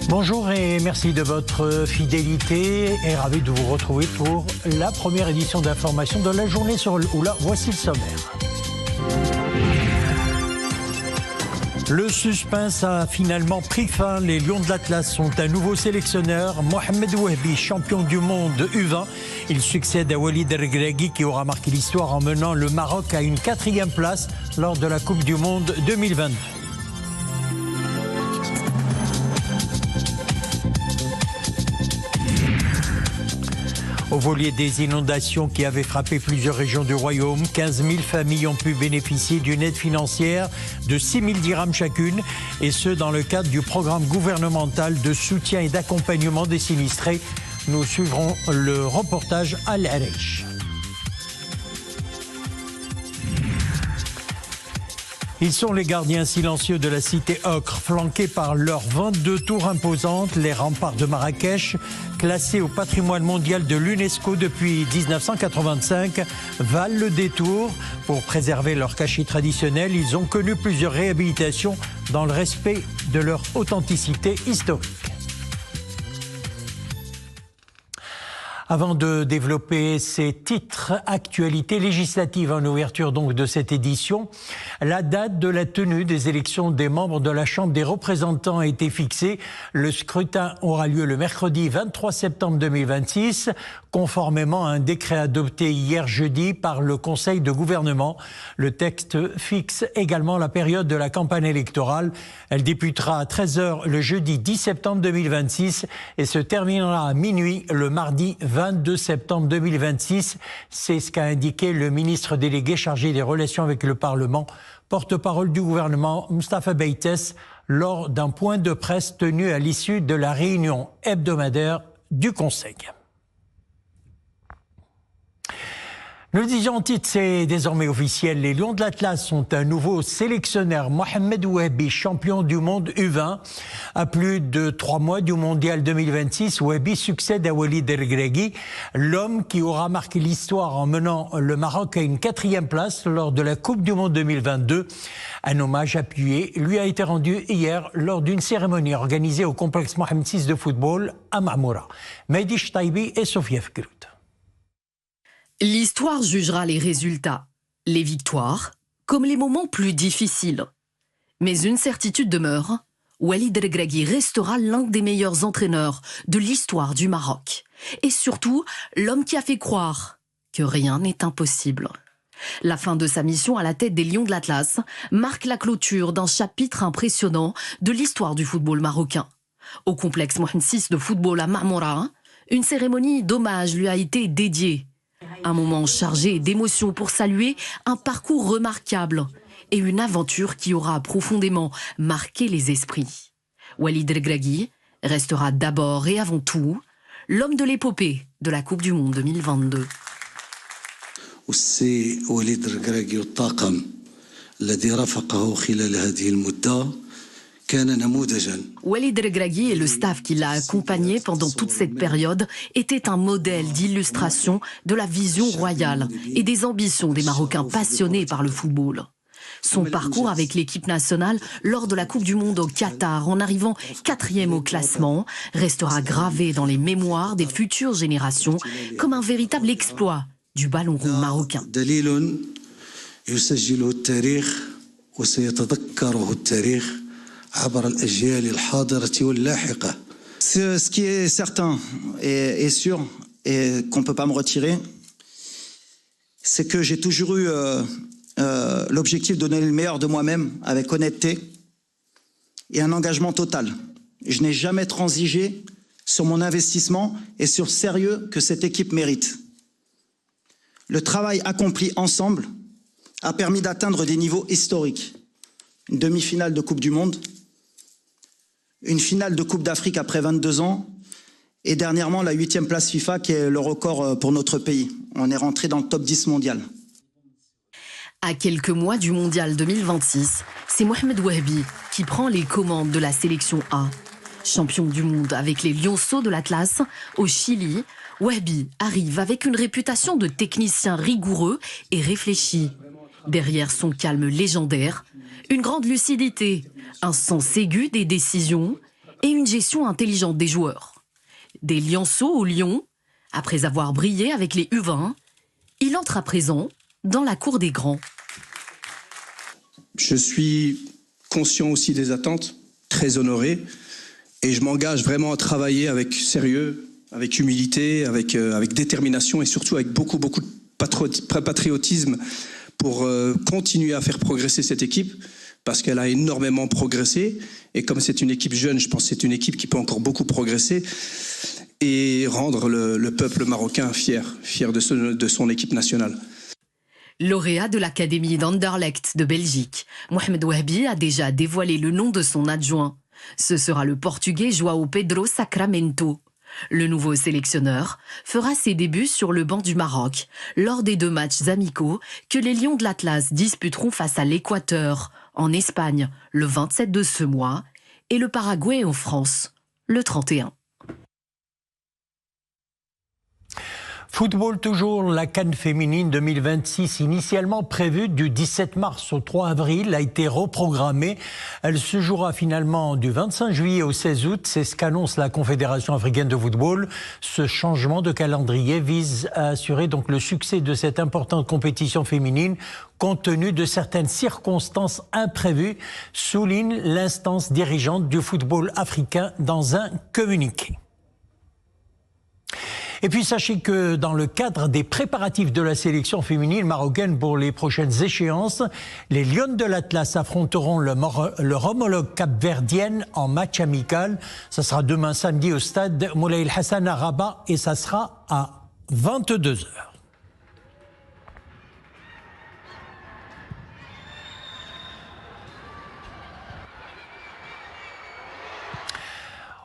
Bonjour et merci de votre fidélité et ravi de vous retrouver pour la première édition d'information de la journée sur Oula. Voici le sommaire. Le suspense a finalement pris fin. Les Lions de l'Atlas sont un nouveau sélectionneur. Mohamed Wahbi, champion du monde U20. Il succède à Walid Regragui qui aura marqué l'histoire en menant le Maroc à une 4e place lors de la Coupe du Monde 2022. Au volet des inondations qui avaient frappé plusieurs régions du royaume, 15 000 familles ont pu bénéficier d'une aide financière de 6 000 dirhams chacune, et ce dans le cadre du programme gouvernemental de soutien et d'accompagnement des sinistrés. Nous suivrons le reportage Al-Arish. Ils sont les gardiens silencieux de la cité Ocre, flanqués par leurs 22 tours imposantes, les remparts de Marrakech, classés au patrimoine mondial de l'UNESCO depuis 1985, valent le détour. Pour préserver leur cachis traditionnel, ils ont connu plusieurs réhabilitations dans le respect de leur authenticité historique. Avant de développer ces titres, actualités législatives en ouverture donc de cette édition, la date de la tenue des élections des membres de la Chambre des représentants a été fixée. Le scrutin aura lieu le mercredi 23 septembre 2026, conformément à un décret adopté hier jeudi par le Conseil de gouvernement. Le texte fixe également la période de la campagne électorale. Elle débutera à 13h le jeudi 10 septembre 2026 et se terminera à minuit le mardi 22 septembre 2026. C'est ce qu'a indiqué le ministre délégué chargé des relations avec le Parlement, porte-parole du gouvernement, Moustapha Beites, lors d'un point de presse tenu à l'issue de la réunion hebdomadaire du Conseil. Nous le disions en titre, c'est désormais officiel. Les Lions de l'Atlas sont un nouveau sélectionneur. Mohamed Wahbi, champion du monde U20. À plus de 3 mois du mondial 2026, Wahbi succède à Walid Regragui, l'homme qui aura marqué l'histoire en menant le Maroc à une 4e place lors de la Coupe du monde 2022. Un hommage appuyé lui a été rendu hier lors d'une cérémonie organisée au complexe Mohamed VI de football à Marmoura. Mehdi Chtaibi et Sofia Fkrout. L'histoire jugera les résultats, les victoires, comme les moments plus difficiles. Mais une certitude demeure, Walid Regragui restera l'un des meilleurs entraîneurs de l'histoire du Maroc. Et surtout, l'homme qui a fait croire que rien n'est impossible. La fin de sa mission à la tête des Lions de l'Atlas marque la clôture d'un chapitre impressionnant de l'histoire du football marocain. Au complexe Mohamed VI de football à Marmoura, une cérémonie d'hommage lui a été dédiée. Un moment chargé d'émotions pour saluer un parcours remarquable et une aventure qui aura profondément marqué les esprits. Walid Regragui restera d'abord et avant tout l'homme de l'épopée de la Coupe du Monde 2022. والسي وليد الركراكي والطاقم الذي رافقه خلال هذه المدة كان نموذجا. Walid Regragui et le staff qui l'a accompagné pendant toute cette période étaient un modèle d'illustration de la vision royale et des ambitions des Marocains passionnés par le football. Son parcours avec l'équipe nationale lors de la Coupe du Monde au Qatar, en arrivant 4e au classement, restera gravé dans les mémoires des futures générations comme un véritable exploit du ballon rond marocain. Ce qui est certain et sûr et qu'on ne peut pas me retirer, c'est que j'ai toujours eu l'objectif de donner le meilleur de moi-même avec honnêteté et un engagement total. Je n'ai jamais transigé sur mon investissement et sur le sérieux que cette équipe mérite. Le travail accompli ensemble a permis d'atteindre des niveaux historiques. Une demi-finale de Coupe du Monde, une finale de Coupe d'Afrique après 22 ans et dernièrement la 8e place FIFA qui est le record pour notre pays. On est rentré dans le top 10 mondial. À quelques mois du mondial 2026, c'est Mohamed Wahbi qui prend les commandes de la sélection A. Champion du monde avec les Lionceaux de l'Atlas, au Chili, Wahbi arrive avec une réputation de technicien rigoureux et réfléchi. Derrière son calme légendaire, une grande lucidité, un sens aigu des décisions et une gestion intelligente des joueurs. Des lionceaux au Lyon, après avoir brillé avec les U20, il entre à présent dans la cour des grands. Je suis conscient aussi des attentes, très honoré, et je m'engage vraiment à travailler avec sérieux, avec humilité, avec détermination et surtout avec beaucoup de patriotisme pour continuer à faire progresser cette équipe, parce qu'elle a énormément progressé, et comme c'est une équipe jeune, je pense que c'est une équipe qui peut encore beaucoup progresser et rendre le peuple marocain fier de son équipe nationale. Lauréat de l'Académie d'Anderlecht de Belgique, Mohamed Wahbi a déjà dévoilé le nom de son adjoint. Ce sera le Portugais João Pedro Sacramento. Le nouveau sélectionneur fera ses débuts sur le banc du Maroc lors des 2 matchs amicaux que les Lions de l'Atlas disputeront face à l'Équateur en Espagne le 27 de ce mois et le Paraguay en France le 31. Football toujours, la CAN féminine 2026, initialement prévue du 17 mars au 3 avril, a été reprogrammée. Elle se jouera finalement du 25 juillet au 16 août. C'est ce qu'annonce la Confédération africaine de football. Ce changement de calendrier vise à assurer donc le succès de cette importante compétition féminine compte tenu de certaines circonstances imprévues, souligne l'instance dirigeante du football africain dans un communiqué. Et puis sachez que dans le cadre des préparatifs de la sélection féminine marocaine pour les prochaines échéances, les Lions de l'Atlas affronteront leur homologue capverdienne en match amical. Ça sera demain samedi au stade Moulay El Hassan à Rabat et ça sera à 22h.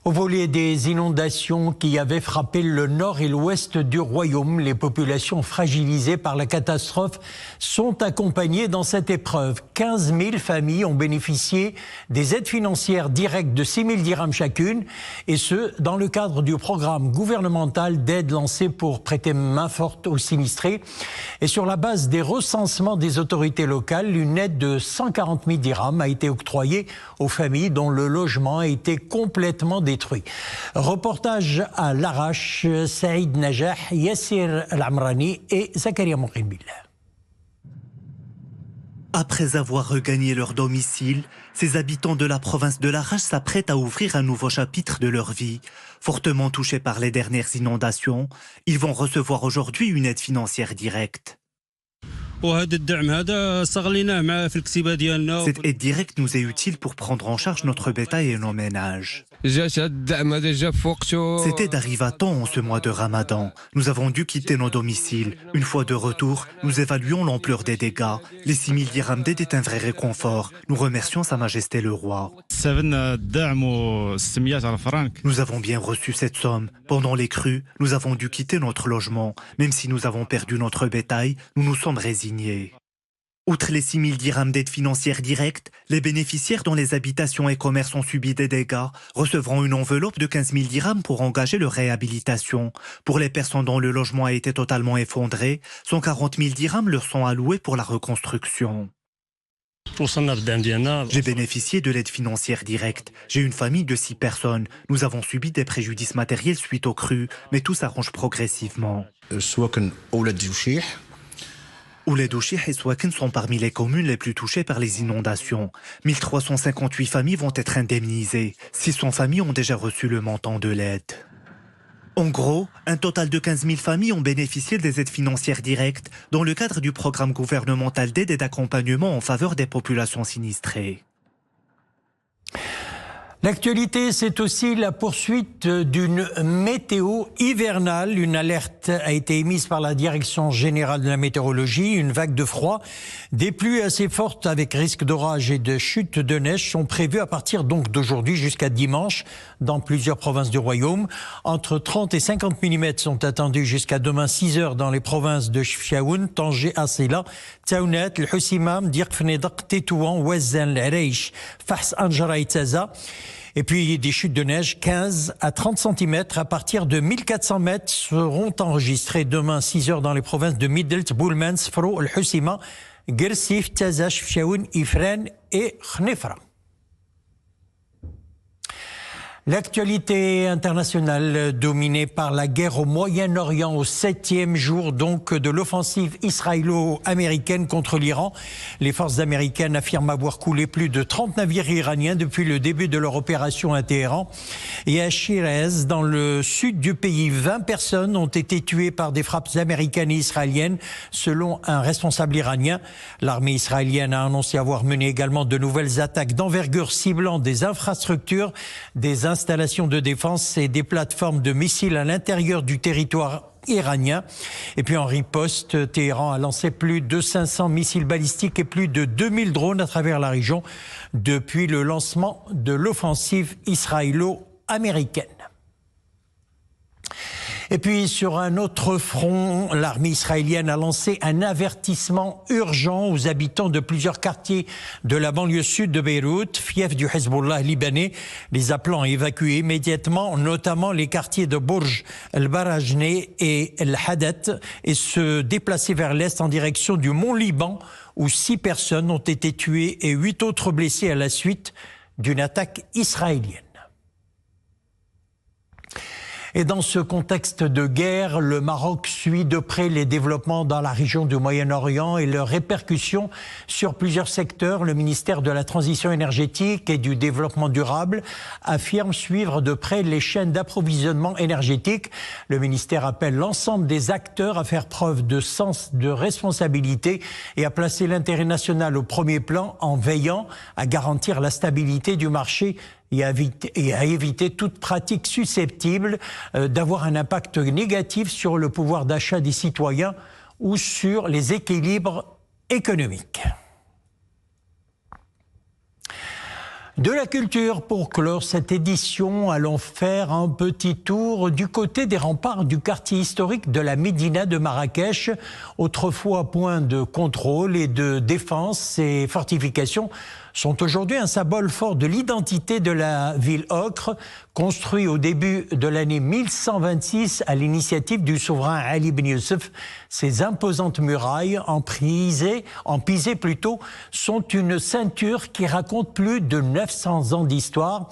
Au volet des inondations qui avaient frappé le nord et l'ouest du royaume, les populations fragilisées par la catastrophe sont accompagnées dans cette épreuve. 15 000 familles ont bénéficié des aides financières directes de 6 000 dirhams chacune, et ce, dans le cadre du programme gouvernemental d'aide lancé pour prêter main forte aux sinistrés. Et sur la base des recensements des autorités locales, une aide de 140 000 dirhams a été octroyée aux familles dont le logement a été complètement détruit. Reportage à l'arrache, Saïd Najah, Yassir Al-Amrani et Zakaria Mouqin-Billah. Après avoir regagné leur domicile, ces habitants de la province de l'Arrache s'apprêtent à ouvrir un nouveau chapitre de leur vie. Fortement touchés par les dernières inondations, ils vont recevoir aujourd'hui une aide financière directe. Cette aide directe nous est utile pour prendre en charge notre bétail et nos ménages. Cette aide arrive à temps en ce mois de Ramadan. Nous avons dû quitter nos domiciles. Une fois de retour, nous évaluons l'ampleur des dégâts. Les 6 000 dirhams d'aide est un vrai réconfort. Nous remercions Sa Majesté le Roi. Nous avons bien reçu cette somme. Pendant les crues, nous avons dû quitter notre logement. Même si nous avons perdu notre bétail, nous nous sommes résignés. Outre les 6 000 dirhams d'aide financière directe, les bénéficiaires dont les habitations et commerces ont subi des dégâts recevront une enveloppe de 15 000 dirhams pour engager leur réhabilitation. Pour les personnes dont le logement a été totalement effondré, 140 000 dirhams leur sont alloués pour la reconstruction. J'ai bénéficié de l'aide financière directe. J'ai une famille de 6 personnes. Nous avons subi des préjudices matériels suite aux crues, mais tout s'arrange progressivement. Ouled Ouchih et Souakin sont parmi les communes les plus touchées par les inondations. 1358 familles vont être indemnisées. 600 familles ont déjà reçu le montant de l'aide. En gros, un total de 15 000 familles ont bénéficié des aides financières directes dans le cadre du programme gouvernemental d'aide et d'accompagnement en faveur des populations sinistrées. L'actualité, c'est aussi la poursuite d'une météo hivernale. Une alerte a été émise par la Direction générale de la météorologie. Une vague de froid, des pluies assez fortes avec risque d'orage et de chute de neige sont prévues à partir donc d'aujourd'hui jusqu'à dimanche dans plusieurs provinces du royaume. Entre 30 et 50 mm sont attendus jusqu'à demain 6 heures dans les provinces de Chefchaouen, Tanger, Assila, Taounet, El Hussimam, Dirk Fnedaq, Tétouan, Ouazzane, L'Areish, Fahs, Anjara et Taza. Et puis des chutes de neige 15 à 30 cm à partir de 1400 mètres seront enregistrées demain 6 heures dans les provinces de Midelt, Boulmans, Fro, El Hussima, Gersif, Taza, Chefchaouen, Ifrane et Khnefra. L'actualité internationale dominée par la guerre au Moyen-Orient au 7e jour donc de l'offensive israélo-américaine contre l'Iran. Les forces américaines affirment avoir coulé plus de 30 navires iraniens depuis le début de leur opération à Téhéran. Et à Shiraz, dans le sud du pays, 20 personnes ont été tuées par des frappes américaines et israéliennes, selon un responsable iranien. L'armée israélienne a annoncé avoir mené également de nouvelles attaques d'envergure ciblant des infrastructures, des installations de défense et des plateformes de missiles à l'intérieur du territoire iranien. Et puis en riposte, Téhéran a lancé plus de 500 missiles balistiques et plus de 2000 drones à travers la région depuis le lancement de l'offensive israélo-américaine. Et puis sur un autre front, l'armée israélienne a lancé un avertissement urgent aux habitants de plusieurs quartiers de la banlieue sud de Beyrouth, fief du Hezbollah libanais, les appelant à évacuer immédiatement, notamment les quartiers de Bourj, el-Barajne et el-Hadat, et se déplacer vers l'est en direction du Mont Liban, où 6 personnes ont été tuées et 8 autres blessées à la suite d'une attaque israélienne. Et dans ce contexte de guerre, le Maroc suit de près les développements dans la région du Moyen-Orient et leurs répercussions sur plusieurs secteurs. Le ministère de la Transition énergétique et du Développement durable affirme suivre de près les chaînes d'approvisionnement énergétique. Le ministère appelle l'ensemble des acteurs à faire preuve de sens de responsabilité et à placer l'intérêt national au premier plan en veillant à garantir la stabilité du marché et à éviter toute pratique susceptible d'avoir un impact négatif sur le pouvoir d'achat des citoyens ou sur les équilibres économiques. De la culture, pour clore cette édition, allons faire un petit tour du côté des remparts du quartier historique de la Médina de Marrakech. Autrefois point de contrôle et de défense, ces fortifications sont aujourd'hui un symbole fort de l'identité de la ville ocre, construit au début de l'année 1126 à l'initiative du souverain Ali ibn Youssef. Ces imposantes murailles en pisé sont une ceinture qui raconte plus de 900 ans d'histoire.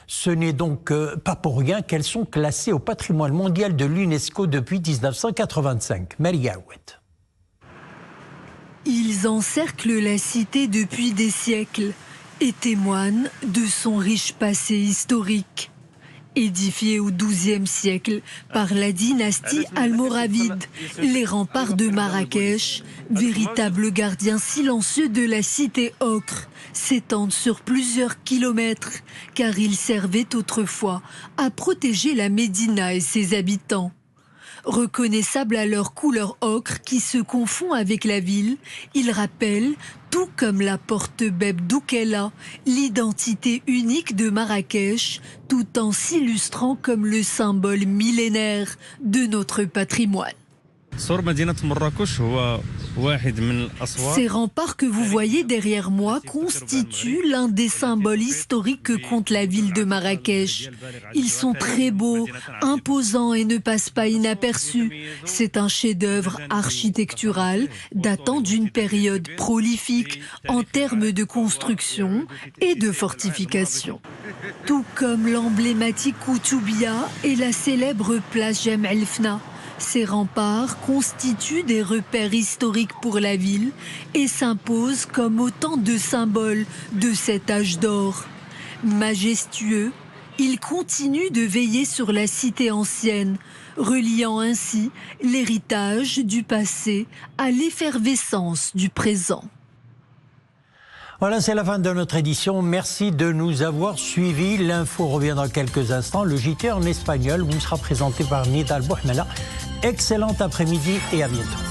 Ce n'est donc pas pour rien qu'elles sont classées au patrimoine mondial de l'UNESCO depuis 1985. Maria Oued. Ils encerclent la cité depuis des siècles et témoignent de son riche passé historique. Édifiés au XIIe siècle par la dynastie almoravide, les remparts de Marrakech, véritables gardiens silencieux de la cité ocre, s'étendent sur plusieurs kilomètres, car ils servaient autrefois à protéger la Médina et ses habitants. Reconnaissables à leur couleur ocre qui se confond avec la ville, ils rappellent, tout comme la porte Beb Doukela, l'identité unique de Marrakech, tout en s'illustrant comme le symbole millénaire de notre patrimoine. Ces remparts que vous voyez derrière moi constituent l'un des symboles historiques que compte la ville de Marrakech. Ils sont très beaux, imposants et ne passent pas inaperçus. C'est un chef-d'œuvre architectural datant d'une période prolifique en termes de construction et de fortification. Tout comme l'emblématique Koutoubia et la célèbre place Jem El Fna. Ces remparts constituent des repères historiques pour la ville et s'imposent comme autant de symboles de cet âge d'or. Majestueux, ils continuent de veiller sur la cité ancienne, reliant ainsi l'héritage du passé à l'effervescence du présent. Voilà, c'est la fin de notre édition. Merci de nous avoir suivis. L'info revient dans quelques instants. Le JT en espagnol vous sera présenté par Nidal Bouhmela. Excellent après-midi et à bientôt.